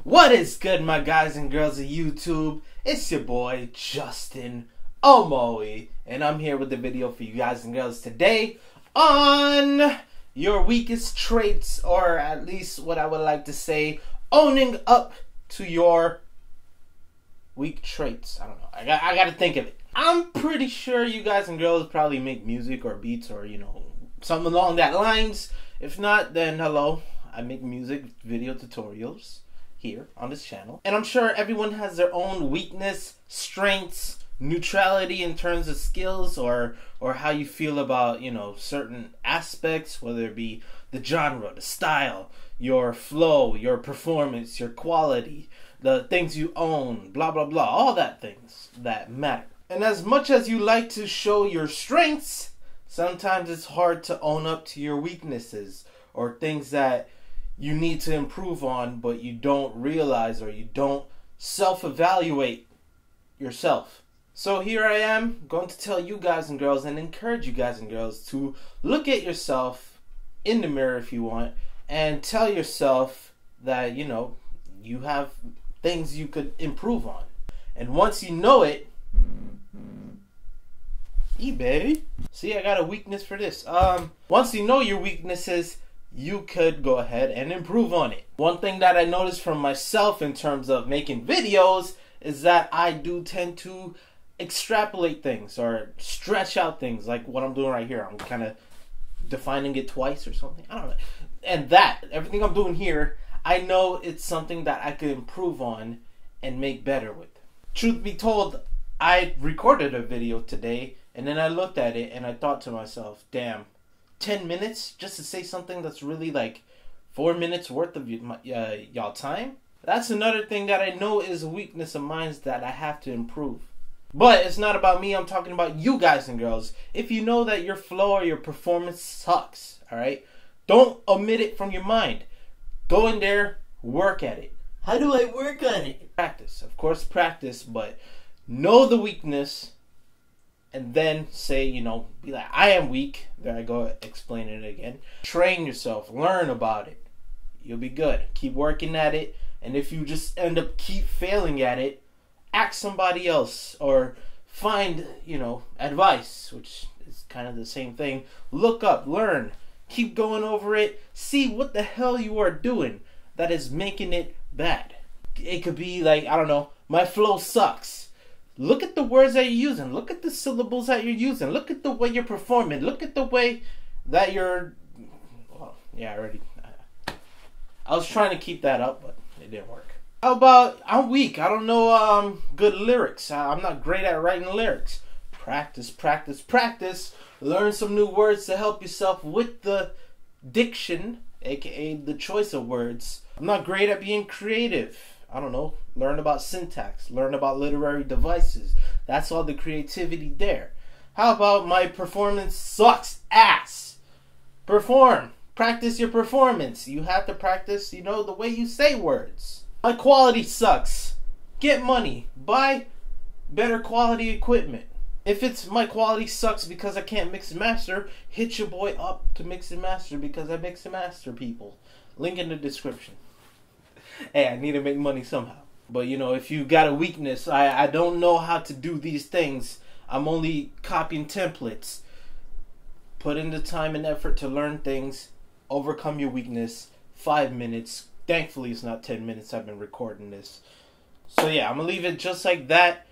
What is good, my guys and girls of YouTube? It's your boy Justin Omoi, and I'm here with the video for you guys and girls today on your weakest traits, or at least what I would like to say, owning up to your weak traits. I don't know. I got to think of it. I'm pretty sure you guys and girls probably make music or beats or, you know, something along that lines. If not, then hello. I make music video tutorials here on this channel. And I'm sure everyone has their own weakness, strengths, neutrality in terms of skills or how you feel about, you know, certain aspects, whether it be the genre, the style, your flow, your performance, your quality, the things you own, blah, blah, blah, all that things that matter. And as much as you like to show your strengths, sometimes it's hard to own up to your weaknesses or things that you need to improve on, but you don't realize or you don't self-evaluate yourself. So here I am going to tell you guys and girls and encourage you guys and girls to look at yourself in the mirror if you want and tell yourself that, you know, you have things you could improve on. And once you know it, eBay. See, I got a weakness for this. Once you know your weaknesses, you could go ahead and improve on it. One thing that I noticed from myself in terms of making videos is that I do tend to extrapolate things or stretch out things, like what I'm doing right here. I'm kind of defining it twice or something. I don't know. And that, everything I'm doing here, I know it's something that I could improve on and make better with. Truth be told, I recorded a video today and then I looked at it and I thought to myself, damn, 10 minutes just to say something that's really like 4 minutes worth of y'all time? That's another thing that I know is a weakness of mine that I have to improve. But it's not about me, I'm talking about you guys and girls. If you know that your flow or your performance sucks, alright? Don't omit it from your mind. Go in there, work at it. How do I work on it? Practice, of course practice, but know the weakness and then say, you know, be like, I am weak. There I go, explain it again. Train yourself, learn about it. You'll be good. Keep working at it. And if you just end up keep failing at it, ask somebody else or find, you know, advice, which is kind of the same thing. Look up, learn, keep going over it. See what the hell you are doing that is making it bad. It could be like, I don't know, my flow sucks. Look at the words that you're using. Look at the syllables that you're using. Look at the way you're performing. Look at the way that you're... Well, yeah, I was trying to keep that up, but it didn't work. How about, I'm weak. I don't know good lyrics. I'm not great at writing lyrics. Practice, practice, practice. Learn some new words to help yourself with the diction, aka the choice of words. I'm not great at being creative. I don't know, learn about syntax, learn about literary devices. That's all the creativity there. How about my performance sucks ass? Perform. Practice your performance. You have to practice, you know, the way you say words. My quality sucks. Get money. Buy better quality equipment. If it's my quality sucks because I can't mix and master, hit your boy up to mix and master because I mix and master people. Link in the description. Hey, I need to make money somehow. But, you know, if you got a weakness, I don't know how to do these things. I'm only copying templates. Put in the time and effort to learn things. Overcome your weakness. 5 minutes. Thankfully, it's not 10 minutes I've been recording this. So, yeah, I'm going to leave it just like that.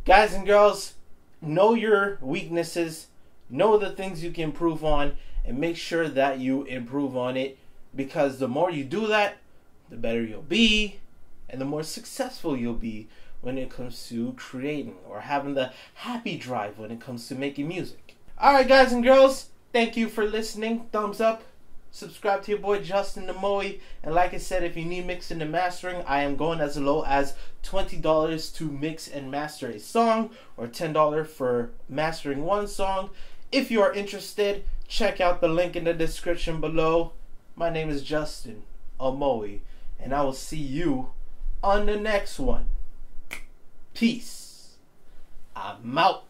Guys and girls, know your weaknesses. Know the things you can improve on. And make sure that you improve on it. Because the more you do that, the better you'll be, and the more successful you'll be when it comes to creating or having the happy drive when it comes to making music. Alright guys and girls, thank you for listening. Thumbs up, subscribe to your boy Justin Omoi, and like I said, if you need mixing and mastering, I am going as low as $20 to mix and master a song, or $10 for mastering one song. If you are interested, check out the link in the description below. My name is Justin Omoi, and I will see you on the next one. Peace. I'm out.